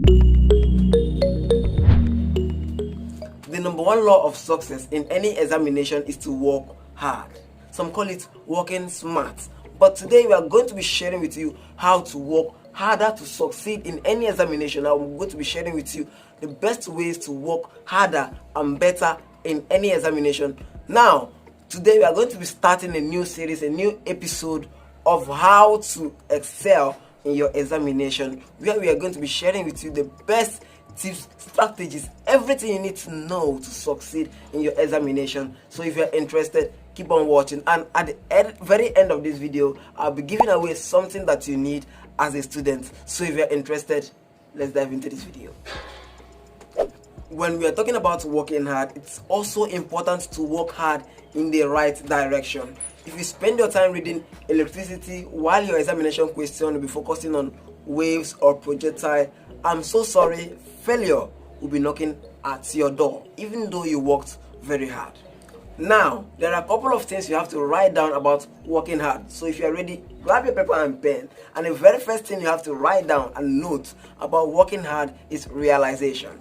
The number one law of success in any examination is to work hard. Some call it working smart. But today we are going to be sharing with you how to work harder to succeed in any examination. I'm going to be sharing with you the best ways to work harder and better in any examination. Now, today we are going to be starting a new series, a new episode of how to excel in your examination, where we are going to be sharing with you the best tips, strategies, everything you need to know to succeed in your examination. So if you're interested, keep on watching, and at the very end of this video, I'll be giving away something that you need as a student. So if you're interested, let's dive into this video. When we are talking about working hard, it's also important to work hard in the right direction. If you spend your time reading electricity while your examination question will be focusing on waves or projectile, I'm so sorry, failure will be knocking at your door, even though you worked very hard. Now, there are a couple of things you have to write down about working hard. So if you're ready, grab your paper and pen. And the very first thing you have to write down and note about working hard is realization.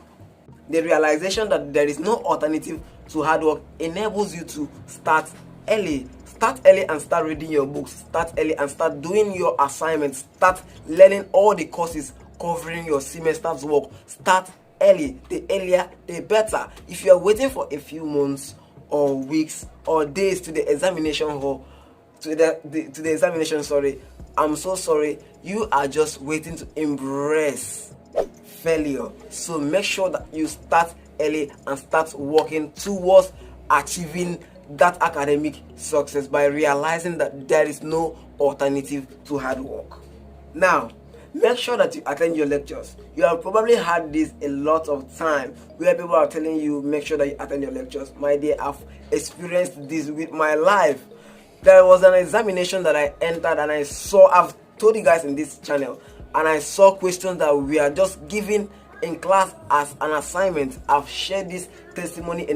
The realization that there is no alternative to hard work enables you to start early. Start early and start reading your books. Start early and start doing your assignments. Start learning all the courses covering your semester's work. Start early. The earlier, the better. If you are waiting for a few months or weeks or days to the examination hall, to the examination, sorry, I'm so sorry. You are just waiting to embrace failure. So make sure that you start early and start working towards achieving that academic success by realizing that there is no alternative to hard work. Now, make sure that you attend your lectures. You have probably had this a lot of time where people are telling you make sure that you attend your lectures. My dear, I've experienced this with my life. There was an examination that I entered and I've told you guys in this channel, and I saw questions that we are just given in class as an assignment. I've shared this testimony a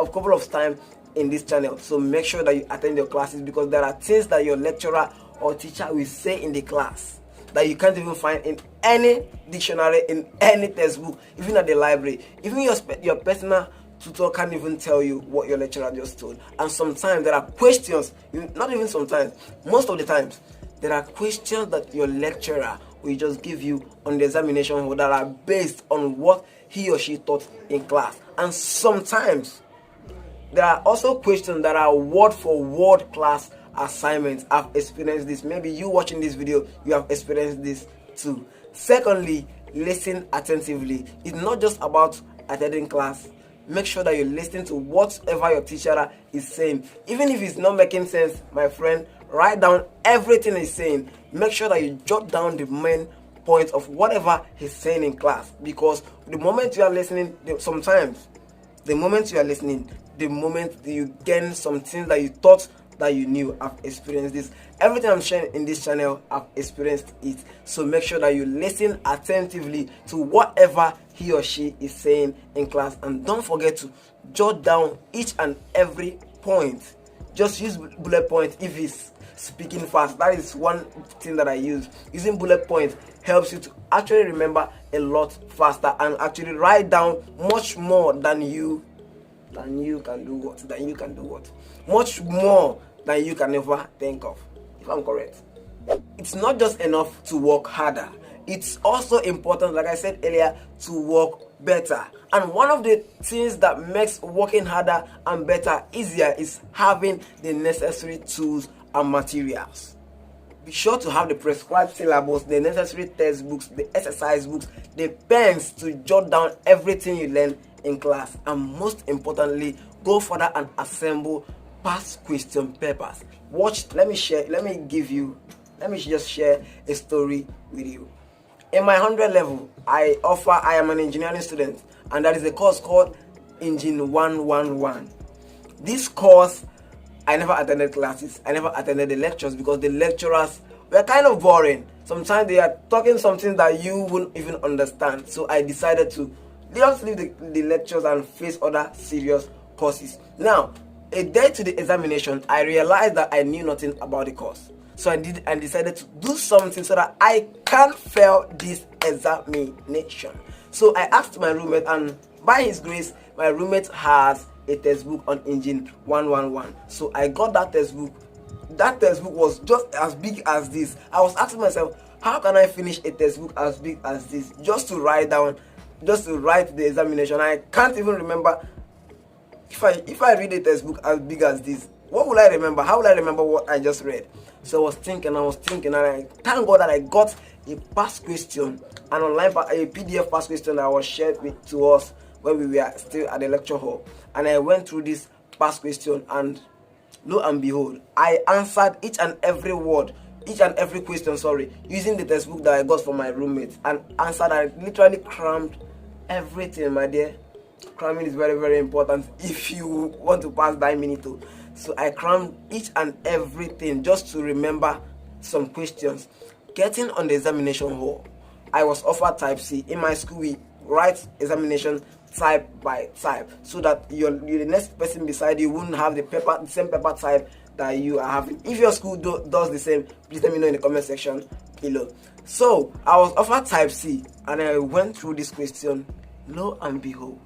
couple of times in this channel. So make sure that you attend your classes, because there are things that your lecturer or teacher will say in the class that you can't even find in any dictionary, in any textbook, even at the library. Even your personal tutor can't even tell you what your lecturer just told. And sometimes there are questions, not even sometimes, most of the times, there are questions that your lecturer will just give you on the examination that are based on what he or she taught in class. And sometimes there are also questions that are word for word class assignments. I've experienced this. Maybe you watching this video, you have experienced this too. Secondly, listen attentively. It's not just about attending class. Make sure that you listen to whatever your teacher is saying. Even if it's not making sense, my friend, write down everything he's saying. Make sure that you jot down the main points of whatever he's saying in class, because the moment you are listening, sometimes the moment you are listening, the moment you gain some things that you thought that you knew. I've experienced this. Everything I'm sharing in this channel, I've experienced it. So make sure that you listen attentively to whatever he or she is saying in class, and don't forget to jot down each and every point. Just use bullet points if it's speaking fast. That is one thing that I use. Using bullet points helps you to actually remember a lot faster and actually write down much more than you can do what? Much more than you can ever think of, if I'm correct. It's not just enough to work harder. It's also important, like I said earlier, to work better. And one of the things that makes working harder and better easier is having the necessary tools and materials. Be sure to have the prescribed syllabus, the necessary textbooks, the exercise books, the pens to jot down everything you learn in class, and most importantly, go further and assemble past question papers. Let me just share a story with you. In my 100 level, I am an engineering student, and that is a course called Engine 111. This course, I never attended classes, I never attended the lectures, because the lecturers were kind of boring. Sometimes they are talking something that you wouldn't even understand. So I decided to just leave the lectures and face other serious courses. Now, a day to the examination, I realized that I knew nothing about the course. So I did and decided to do something so that I can fail this examination. So I asked my roommate, and by his grace, my roommate has a textbook on engine 111. So I got that textbook. That textbook was just as big as this. I was asking myself, how can I finish a textbook as big as this just to write the examination? I can't even remember if I read a textbook as big as this. What will I remember? How will I remember what I just read? So I was thinking, and I thank God that I got a past question, an online a PDF past question that was shared to us when we were still at the lecture hall. And I went through this past question, and lo and behold, I answered each and every question, using the textbook that I got from my roommate, and answered. I literally crammed everything, my dear. Cramming is very, very important if you want to pass that minute. So I crammed each and everything just to remember some questions. Getting on the examination hall, I was offered type C. In my school, we write examination type by type, so that the next person beside you wouldn't have the same paper type that you are having. If your school does the same, please let me know in the comment section below. So I was offered type C, and I went through this question. Lo and behold,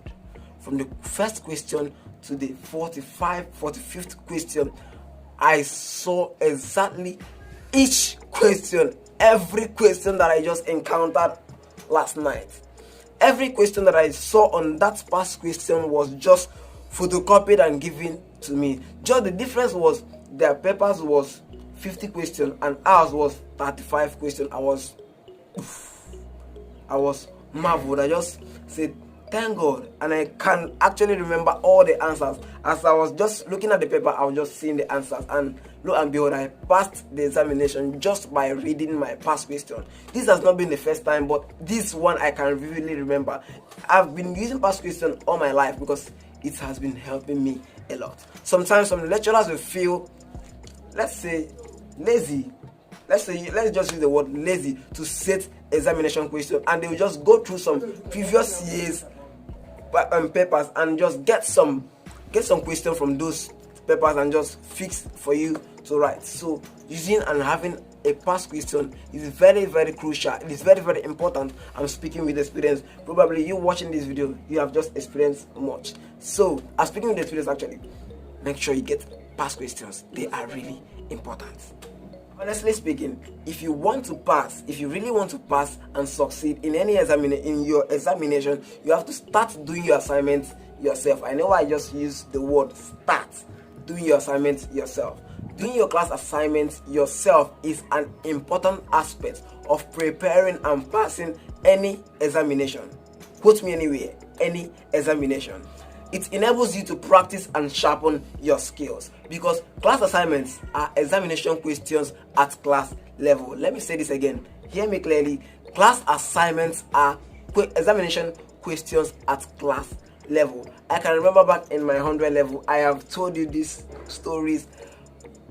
from the first question to the 45th question, I saw exactly each question, every question that I just encountered last night. Every question that I saw on that past question was just photocopied and given to me. Just the difference was their papers was 50 questions and ours was 35 questions. I was marveled. I just said, thank God. And I can actually remember all the answers. As I was just looking at the paper, I was just seeing the answers. And lo and behold, I passed the examination just by reading my past question. This has not been the first time, but this one I can vividly remember. I've been using past question all my life because it has been helping me a lot. Sometimes some lecturers will feel, let's say, lazy. Let's just use the word lazy to set examination question, and they will just go through some previous years papers and just get some question from those papers and just fix for you to write. So using and having a past question is very, very crucial. It is very, very important. I'm speaking with experience. Probably you watching this video, you have just experienced much. So I'm speaking with experience. Actually, make sure you get past questions. They are really important. Honestly speaking, if you want to pass, if you really want to pass and succeed in any in your examination, you have to start doing your assignments yourself. I know I just used the word start doing your assignments yourself. Doing your class assignments yourself is an important aspect of preparing and passing any examination. Quote me anywhere, any examination. It enables you to practice and sharpen your skills, because class assignments are examination questions at class level. Let me say this again. Hear me clearly. Class assignments are examination questions at class level. I can remember back in my 100 level, I have told you these stories.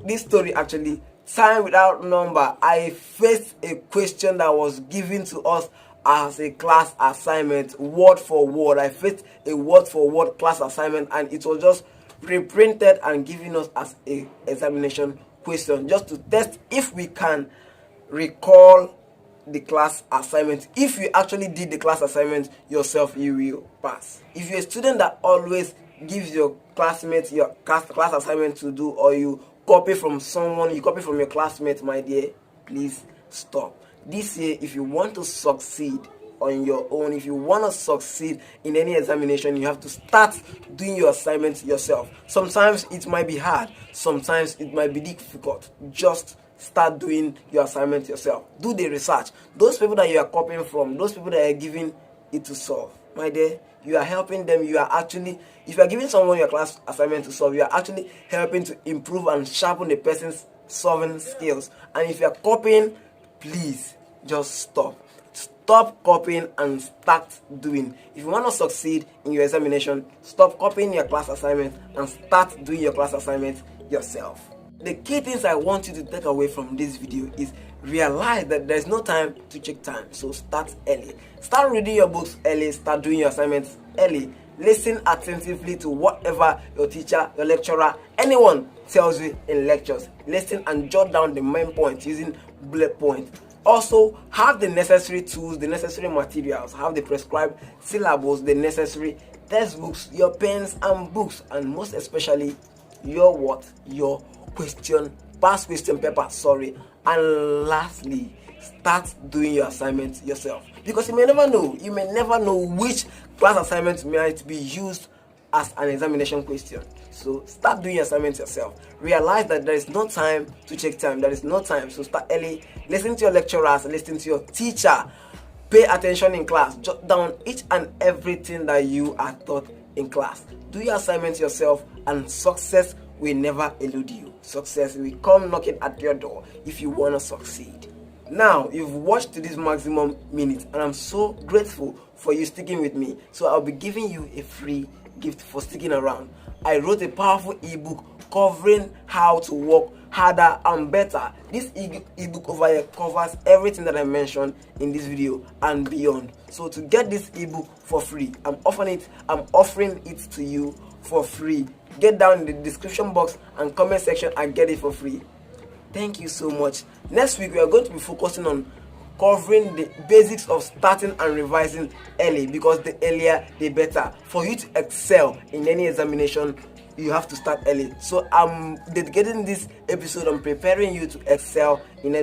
This story actually, time without number. I faced a question that was given to us as a class assignment, word for word. I faced a word for word class assignment, and it was just reprinted and given us as a examination question, just to test if we can recall the class assignment. If you actually did the class assignment yourself, you will pass. If you're a student that always gives your classmates your class assignment to do, or you copy from someone, you copy from your classmate, my dear, please stop. This year, if you want to succeed on your own, if you want to succeed in any examination, you have to start doing your assignments yourself. Sometimes it might be hard, sometimes it might be difficult. Just start doing your assignments yourself. Do the research. Those people that you are copying from, those people that are giving it to solve, my dear, you are helping them. You are actually, if you are giving someone your class assignment to solve, you are actually helping to improve and sharpen the person's solving skills. And if you are copying, please just stop. Stop copying and start doing. If you want to succeed in your examination, stop copying your class assignment and start doing your class assignment yourself. The key things I want you to take away from this video is realize that there's no time to check time. So start early. Start reading your books early. Start doing your assignments early. Listen attentively to whatever your teacher, your lecturer, anyone tells you in lectures. Listen and jot down the main points using bullet points. Also, have the necessary tools, the necessary materials, have the prescribed syllabus, the necessary textbooks, your pens and books, and most especially your what? Your past question paper, and lastly, start doing your assignments yourself, because you may never know which class assignment might be used as an examination question. So start doing your assignments yourself. Realize that there is no time to check time, there is no time, so start early. Listen to your lecturers, listen to your teacher, pay attention in class, jot down each and everything that you are taught in class. Do your assignments yourself, and success will never elude you. Success will come knocking at your door if you want to succeed. Now, you've watched to this maximum minute, and I'm so grateful for you sticking with me. So I'll be giving you a free gift for sticking around. I wrote a powerful ebook covering how to work harder and better. This ebook over here covers everything that I mentioned in this video and beyond. So to get this ebook for free, I'm offering it to you for free. Get down in the description box and comment section and get it for free. Thank you so much. Next week we are going to be focusing on covering the basics of starting and revising early, because the earlier the better. For you to excel in any examination, you have to start early. So I'm dedicating this episode on preparing you to excel in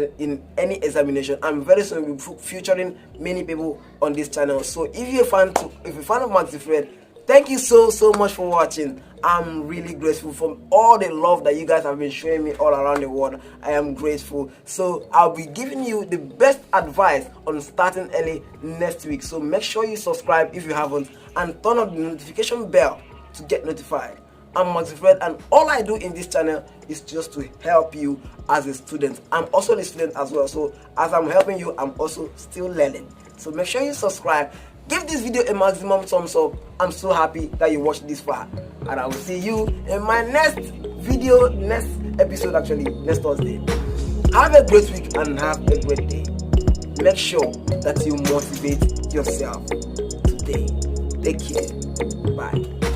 any examination. I'm very soon will be featuring many people on this channel. So if you're a fan of Maxi Fred, thank you so much for watching. I'm really grateful for all the love that you guys have been showing me all around the world. I am grateful. So I'll be giving you the best advice on starting early next week. So make sure you subscribe if you haven't, and turn on the notification bell to get notified. I'm Maxi Fred, and all I do in this channel is just to help you as a student. I'm also a student as well. So as I'm helping you, I'm also still learning. So make sure you subscribe. Give this video a maximum thumbs up. I'm so happy that you watched this far, and I will see you in my next episode actually, next Thursday. Have a great week and have a great day. Make sure that you motivate yourself today. Take care. Bye.